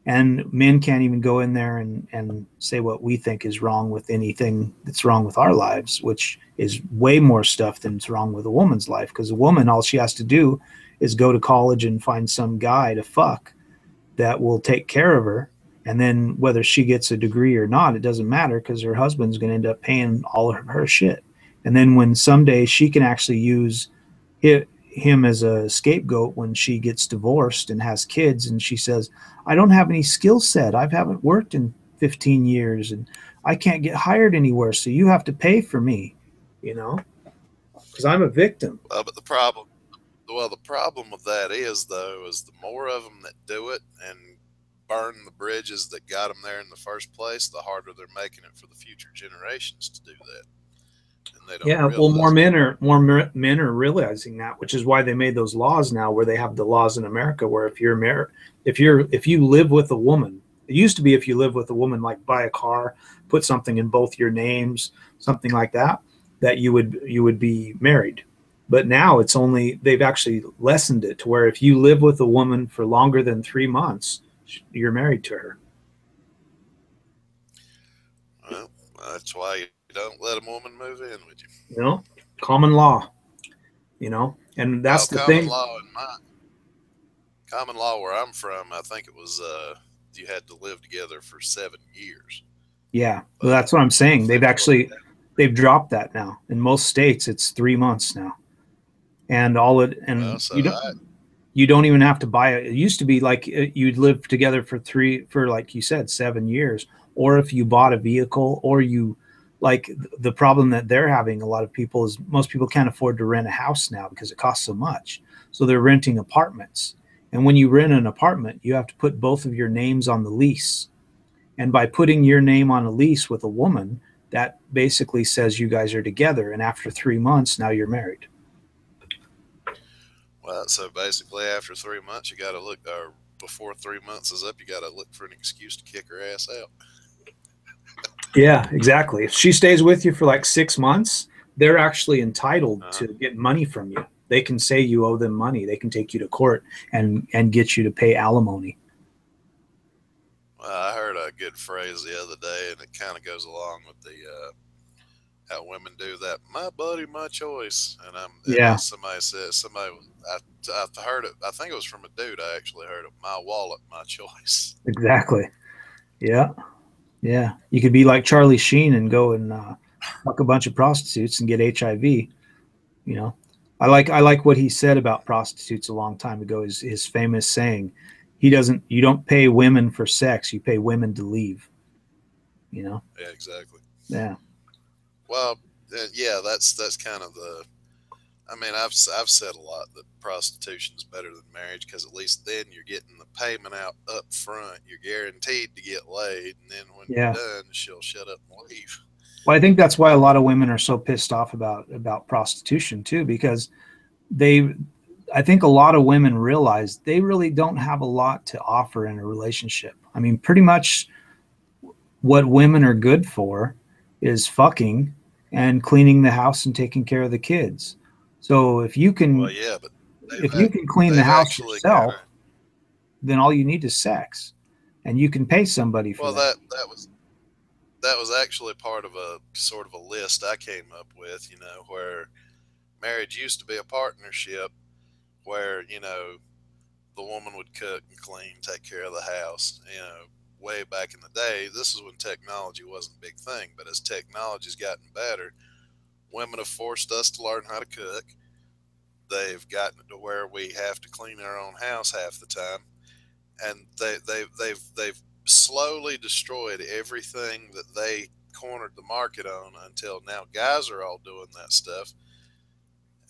And men can't even go in there and say what we think is wrong with anything that's wrong with our lives, which is way more stuff than's wrong with a woman's life. Because a woman, all she has to do is go to college and find some guy to fuck that will take care of her. And then whether she gets a degree or not, it doesn't matter because her husband's going to end up paying all of her shit. And then when someday she can actually use him as a scapegoat when she gets divorced and has kids, and she says, I don't have any skill set. I haven't worked in 15 years and I can't get hired anywhere. So you have to pay for me, you know, because I'm a victim.
but the problem with that is though, is the more of them that do it and burn the bridges that got them there in the first place, the harder they're making it for the future generations to do that. and they don't
Yeah, well,
realize it.
men are realizing that, which is why they made those laws now, where they have the laws in America where if you live with a woman, it used to be if you live with a woman, like buy a car, put something in both your names, something like that, that you would be married. But now they've actually lessened it to where if you live with a woman for longer than 3 months, you're married to her.
Well, that's why you don't let a woman move in with you.
You know, common law. You know, and
Well,
that's the thing.
common law where I'm from, I think it was you had to live together for 7 years.
Yeah, well,
But
that's what I'm
I
saying.
think what
They've dropped that now. In most states, it's 3 months now, and all it
well,
and
so I
you don't even have to buy it. It used to be like you'd live together for like you said 7 years, or if you bought a vehicle, or you like the problem that they're having. A lot of people is most people can't afford to rent a house now because it costs so much, so they're renting apartments. And when you rent an apartment, you have to put both of your names on the lease. And by putting your name on a lease with a woman, that basically says you guys are together. And after 3 months, now you're married.
well, so basically after 3 months, you got to look, or before 3 months is up, you got to look for an excuse to kick her ass out.
Yeah, exactly. If she stays with you for like 6 months, they're actually entitled
Uh-huh.
to get money from you. They can say you owe them money. They can take you to court and get you to pay alimony.
Well, I heard a good phrase the other day, and it kind of goes along with the how women do that. My body, my choice.
Yeah,
Somebody said I heard it. I think it was from a dude. I actually heard it. My wallet, my choice.
exactly. Yeah, yeah. You could be like Charlie Sheen and go and fuck a bunch of prostitutes and get HIV. You know, I like what he said about prostitutes a long time ago. His famous saying, he doesn't you don't pay women for sex, you pay women to leave. You know,
Yeah, exactly.
yeah,
Well, yeah, that's kind of the. I mean, I've said a lot that prostitution is better than marriage because at least then you're getting the payment out up front. You're guaranteed to get laid, and then when you're
yeah.
done, she'll shut up and leave.
Well, I think that's why a lot of women are so pissed off about prostitution too, because they I think a lot of women realize they really don't have a lot to offer in a relationship. I mean, pretty much what women are good for is fucking and cleaning the house and taking care of the kids. So
Well, yeah, but
if you can clean the
they've
house
actually kind
yourself,
of
then all you need is sex, and you can pay somebody for
well
that.
that was actually part of a sort of a list I came up with. Where marriage used to be a partnership, where the woman would cook and clean, take care of the house. Way back in the day, this is when technology wasn't a big thing. But as technology's gotten better, women have forced us to learn how to cook. They've gotten it to where we have to clean our own house half the time, and they've slowly destroyed everything that they cornered the market on until now. Guys are all doing that stuff,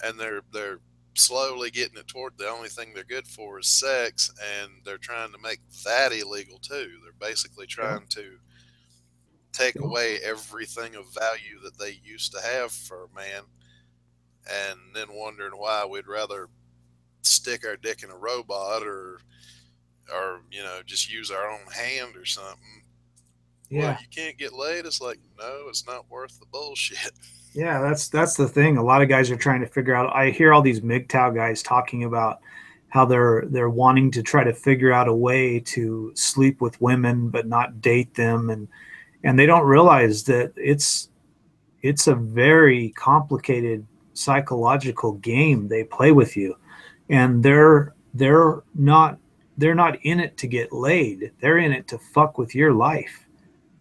and they're slowly getting it toward the only thing they're good for is sex, and they're trying to make that illegal too. They're basically
Yeah.
trying to take away everything of value that they used to have for a man, and then wondering why we'd rather stick our dick in a robot or just use our own hand or something. Well,
Yeah.
you can't get laid. It's like, no, it's not worth the bullshit.
Yeah, that's the thing. A lot of guys are trying to figure out. I hear all these MGTOW guys talking about how they're wanting to try to figure out a way to sleep with women but not date them, and they don't realize that it's a very complicated psychological game they play with you, and they're not in it to get laid. They're in it to fuck with your life.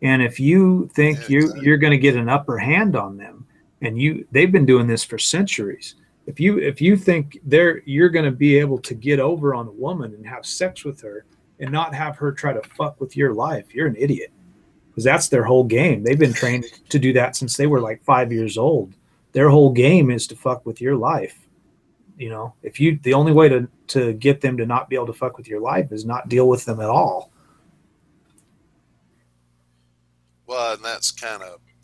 And if you
Yeah,
think
exactly.
you're going to get an upper hand on them, and they've been doing this for centuries. If you think you're going to be able to get over on a woman and have sex with her and not have her try to fuck with your life, you're an idiot. Because that's their whole game. They've been trained to do that since they were like 5 years old. Their whole game is to fuck with your life. You know, if you the only way to get them to not be able to fuck with your life is not deal with them at all.
Well, and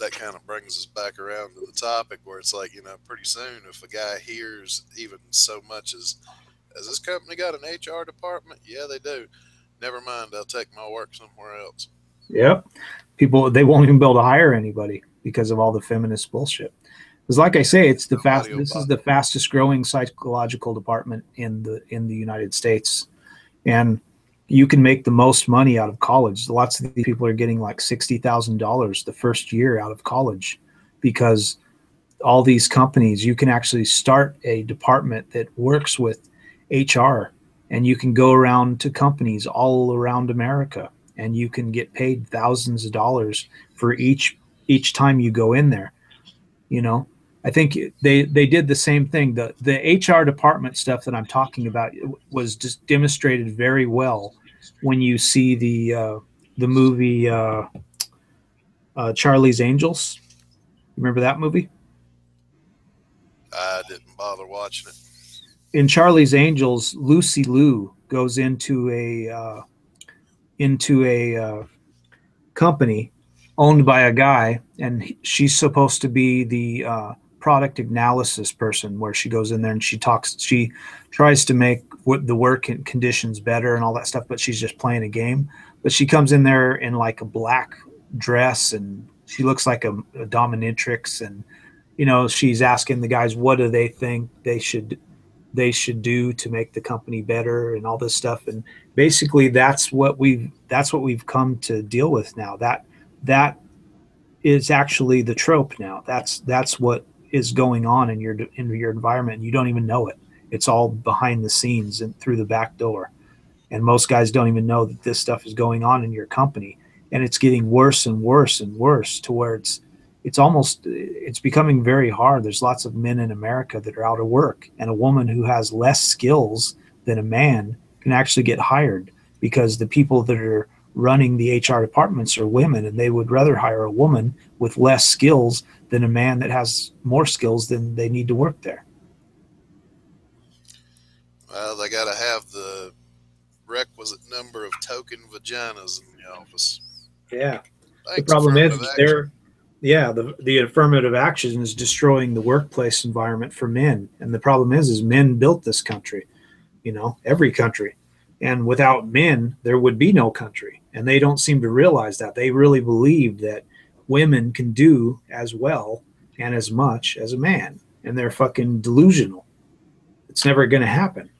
that kind of brings us back around to the topic where it's like, pretty soon if a guy hears even so much as, has this company got an HR department? Yeah, they do. Never mind, I'll take my work somewhere else.
Yep. People, they won't even be able to hire anybody because of all the feminist bullshit. Because, like I say, it's the this is the fastest growing psychological department in the United States, and you can make the most money out of college. Lots of these people are getting like $60,000 the first year out of college, because all these companies, you can actually start a department that works with HR, and you can go around to companies all around America, and you can get paid thousands of dollars for each time you go in there. I think they did the same thing. The HR department stuff that I'm talking about was just demonstrated very well when you see the movie Charlie's Angels. Remember that movie?
I didn't bother watching it.
In Charlie's Angels, Lucy Liu goes into a company owned by a guy, and she's supposed to be the product analysis person, where she goes in there and she tries to make the work conditions better and all that stuff, but she's just playing a game. But she comes in there in like a black dress, and she looks like a dominatrix, and she's asking the guys, what do they think they should do to make the company better and all this stuff. And basically that's what we've come to deal with now. That is actually the trope now. That's what is going on in your environment. You don't even know it. It's all behind the scenes and through the back door. And most guys don't even know that this stuff is going on in your company. And it's getting worse and worse and worse, to where it's becoming very hard. There's lots of men in America that are out of work, and a woman who has less skills than a man can actually get hired, because the people that are running the HR departments are women, and they would rather hire a woman with less skills than a man that has more skills than they need to work there.
Well, they got to have the requisite number of token vaginas in the office.
Yeah.
Thanks,
the problem is the affirmative action is destroying the workplace environment for men. And the problem is men built this country, every country. And without men, there would be no country. And they don't seem to realize that. They really believe that women can do as well and as much as a man. And they're fucking delusional. It's never going to happen.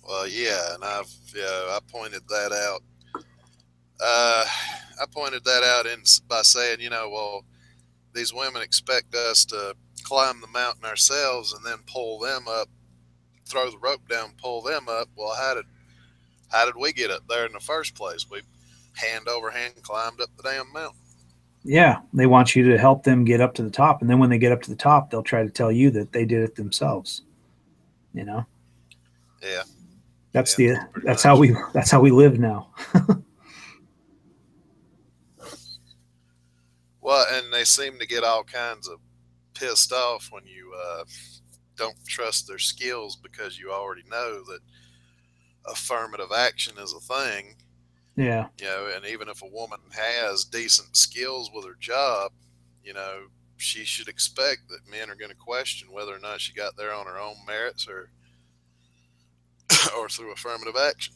Well, yeah, and I pointed that out. I pointed that out by saying, well, these women expect us to climb the mountain ourselves and then pull them up, throw the rope down, pull them up. Well, how did we get up there in the first place? We hand over hand climbed up the damn mountain.
Yeah, they want you to help them get up to the top, and then when they get up to the top, they'll try to tell you that they did it themselves.
Yeah.
That's how we live now.
Well, and they seem to get all kinds of pissed off when you don't trust their skills, because you already know that affirmative action is a thing.
Yeah.
And even if a woman has decent skills with her job, she should expect that men are going to question whether or not she got there on her own merits or through affirmative action.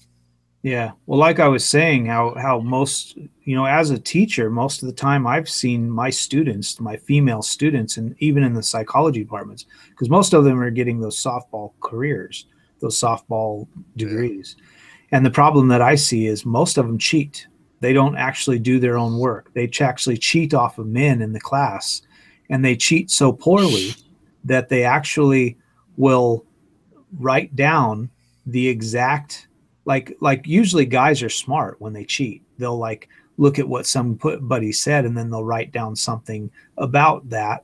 Yeah. Well, like I was saying, how most, as a teacher, most of the time I've seen my students, my female students, and even in the psychology departments, because most of them are getting those softball careers, those softball degrees. Yeah. And the problem that I see is most of them cheat. They don't actually do their own work. They actually cheat off of men in the class, and they cheat so poorly that they actually will write down the exact, like usually guys are smart when they cheat. They'll like look at what somebody said, and then they'll write down something about that,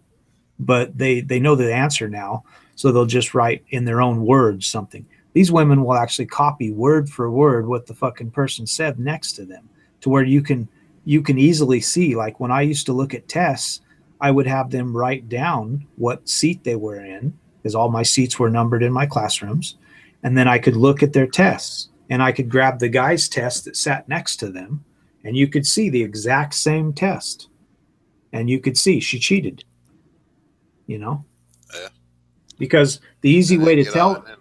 but they know the answer now, so they'll just write in their own words something. These women will actually copy word for word what the fucking person said next to them, to where you can easily see. Like when I used to look at tests, I would have them write down what seat they were in, because all my seats were numbered in my classrooms. And then I could look at their tests, and I could grab the guy's test that sat next to them and you could see the exact same test, and you could see she cheated, you know,
Yeah.
because the easy
And
way
then
to
get on,
tell
and then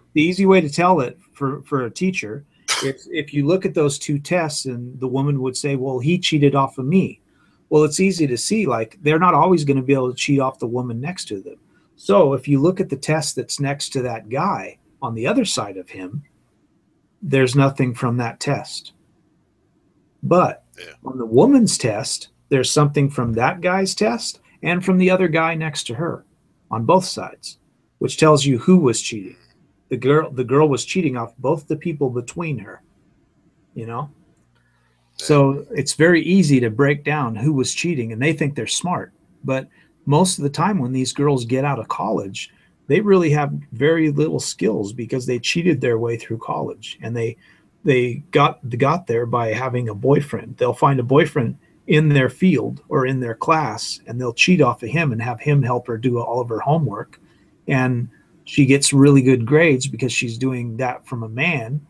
it for a teacher, if you look at those two tests and the woman would say, well, he cheated off of me. Well, it's easy to see, like, they're not always going to be able to cheat off the woman next to them. So if you look at the test that's next to that guy on the other side of him, there's nothing from that test. But
yeah,
on the woman's test, there's something from that guy's test and from the other guy next to her on both sides, which tells you who was cheating.
mm,
The girl was cheating off both the people between her, you know?
yeah,
So it's very easy to break down who was cheating, and they think they're smart. But most of the time, when these girls get out of college, they really have very little skills because they cheated their way through college, and they got there by having a boyfriend. They'll find a boyfriend in their field or in their class, and they'll cheat off of him and have him help her do all of her homework. And she gets really good grades because she's doing that from a man,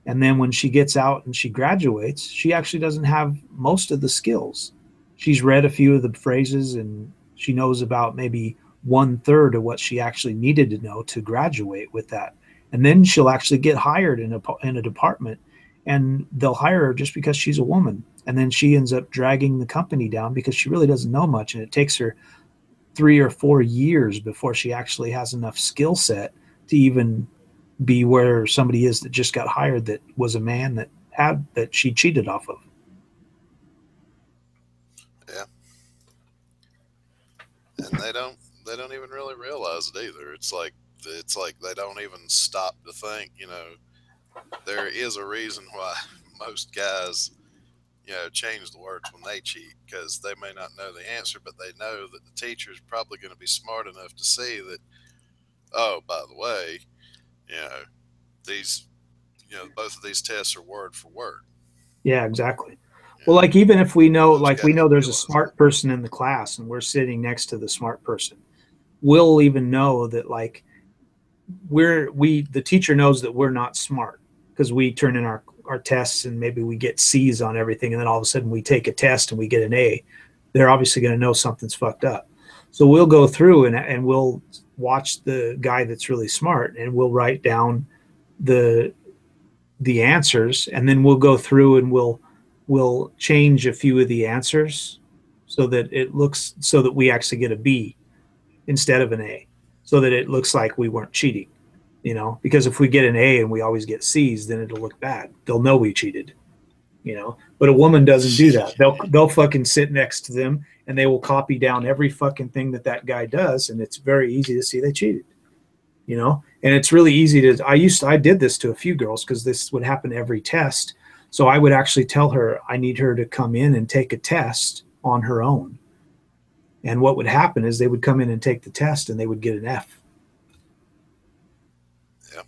and then when she gets out and she graduates, she actually doesn't have most of the skills. She's read a few of the phrases and she knows about maybe one third of what she actually needed to know to graduate with that. And then she'll actually get hired in a department, and they'll hire her just because she's a woman. And then she ends up dragging the company down because she really doesn't know much. And it takes her 3 or 4 years before she actually has enough skill set to even be where somebody is that just got hired that was a man that she cheated off of.
yeah. And they don't even really realize it either. It's like they don't even stop to think. There is a reason why most guys, change the words when they cheat, because they may not know the answer, but they know that the teacher is probably going to be smart enough to see that. Oh, by the way, you know these, both of these tests are word for word.
Yeah, exactly.
You
Well,
know,
like even if we know,
most
like we
guys
know there's a
realize that.
smart person in the class and we're sitting next to the smart person, we'll even know that, like, the teacher knows that we're not smart because we turn in our tests and maybe we get C's on everything, and then all of a sudden we take a test and we get an A. They're obviously going to know something's fucked up. So we'll go through and we'll watch the guy that's really smart, and we'll write down the the answers, and then we'll go through and we'll change a few of the answers so that it looks, so that we actually get a B instead of an A, so that it looks like we weren't cheating, because if we get an A and we always get C's, then it'll look bad. They'll know we cheated, but a woman doesn't do that. They'll fucking sit next to them and they will copy down every fucking thing that guy does, and it's very easy to see they cheated. And it's really easy to, I did this to a few girls because this would happen every test. So I would actually tell her I need her to come in and take a test on her own. And what would happen is they would come in and take the test and they would get an F
Yeah,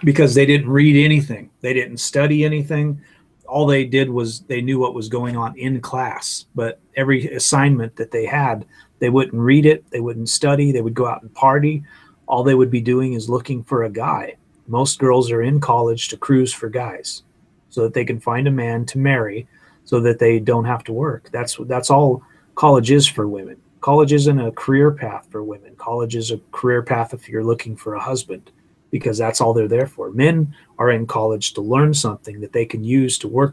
because they didn't read anything. They didn't study anything. All they did was they knew what was going on in class, but every assignment that they had, they wouldn't read it, they wouldn't study, they would go out and party. All they would be doing is looking for a guy. Most girls are in college to cruise for guys so that they can find a man to marry so that they don't have to work. That's all college is for women. College isn't a career path for women. College is a career path if you're looking for a husband, because that's all they're there for. Men are in college to learn something that they can use to work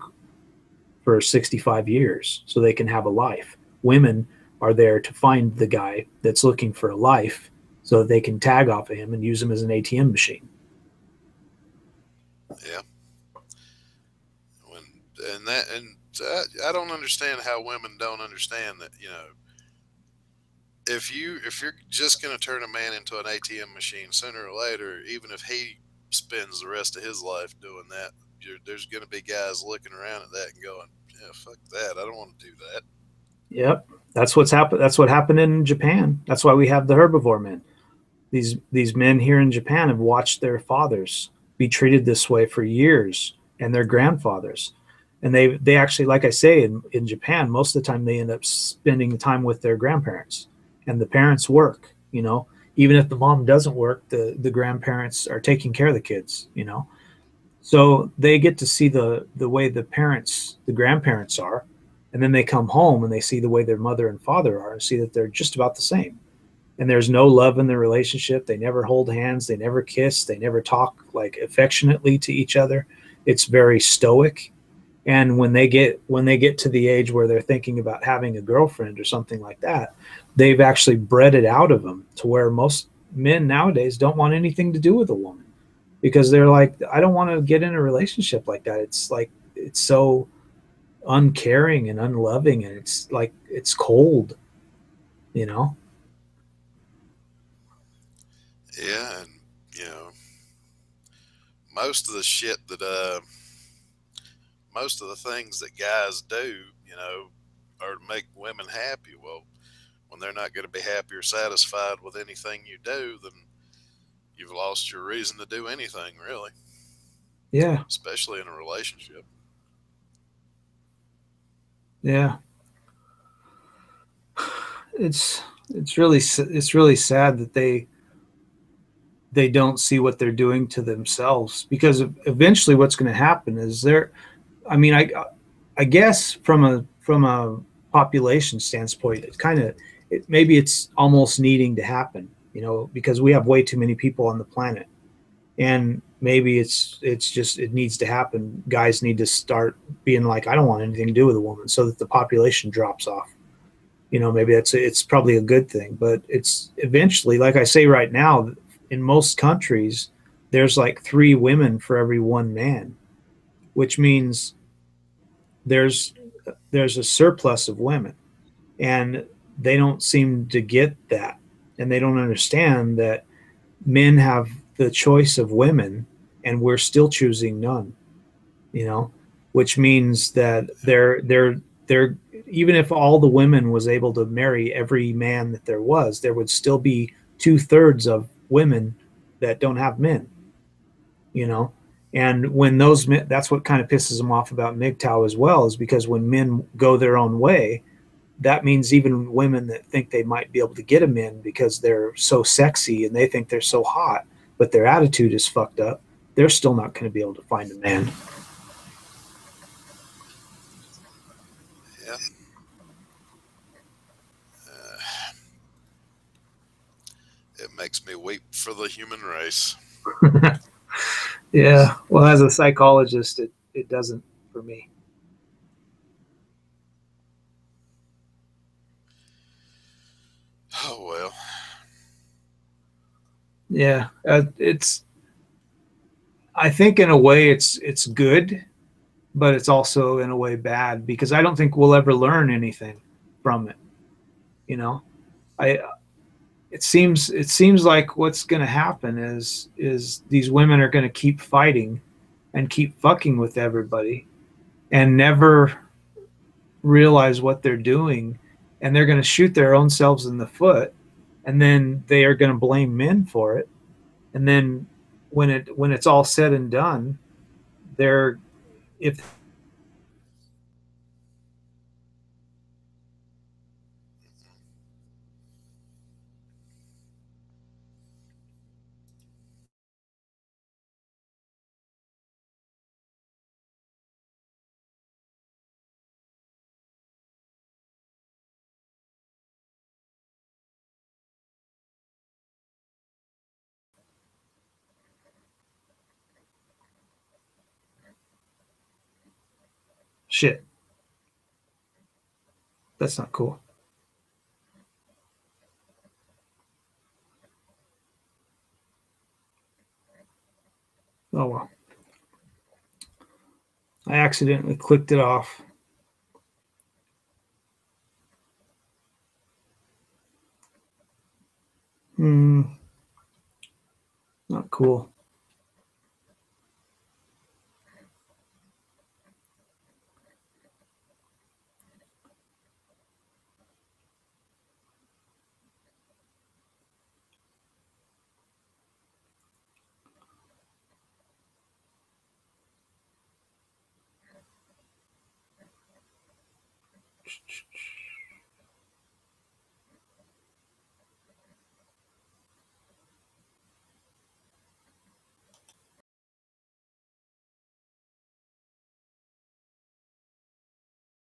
for 65 years so they can have a life. Women are there to find the guy that's looking for a life so that they can tag off of him and use him as an ATM machine.
yeah. When I don't understand how women don't understand that. If you're just going to turn a man into an ATM machine, sooner or later, even if he spends the rest of his life doing that, there's going to be guys looking around at that and going, "Yeah, fuck that. I don't want to do that."
Yep, that's what's happened. That's what happened in Japan. That's why we have the herbivore men. These men here in Japan have watched their fathers be treated this way for years, and their grandfathers. And they actually, like I say, in Japan, most of the time they end up spending time with their grandparents, and the parents work. Even if the mom doesn't work, the grandparents are taking care of the kids. So they get to see the way the grandparents are, and then they come home and they see the way their mother and father are, and see that they're just about the same. And there's no love in their relationship. They never hold hands. They never kiss. They never talk like affectionately to each other. It's very stoic. And when they get to the age where they're thinking about having a girlfriend or something like that, they've actually bred it out of them to where most men nowadays don't want anything to do with a woman because they're like, I don't want to get in a relationship like that. It's like it's so uncaring and unloving, and it's like it's cold, you know.
Yeah, and you know, most of the shit that most of the things that guys do, you know, are to make women happy. Well, when they're not going to be happy or satisfied with anything you do, then you've lost your reason to do anything, really,
Yeah,
especially in a relationship.
yeah. It's really sad that they don't see what they're doing to themselves, because eventually what's going to happen is they're, I mean, I guess from a population standpoint, it kind of, maybe it's almost needing to happen, because we have way too many people on the planet, and maybe it's just it needs to happen. Guys need to start being like, I don't want anything to do with a woman, so that the population drops off. Maybe it's probably a good thing, but it's eventually, like I say right now, in most countries, there's like 3 women for every 1 man, which means there's there's a surplus of women, and they don't seem to get that, and they don't understand that men have the choice of women, and we're still choosing none. you know, which means that they're even if all the women was able to marry every man that there would still be 2/3 of women that don't have men, you know. And when those men, that's what kind of pisses them off about MGTOW as well, is because when men go their own way, that means even women that think they might be able to get a man because they're so sexy and they think they're so hot, but their attitude is fucked up, they're still not going to be able to find a man.
Yeah. Uh, it makes me weep for the human race.
Yeah. Well, as a psychologist, it doesn't for me.
Oh well.
Yeah. I think in a way it's good, but it's also in a way bad, because I don't think we'll ever learn anything from it. You know, I, it seems like what's going to happen is these women are going to keep fighting and keep fucking with everybody and never realize what they're doing, and they're going to shoot their own selves in the foot, and then they are going to blame men for it, and then when it's all said and done, they're if shit, that's not cool. Oh well, I accidentally clicked it off. Not cool.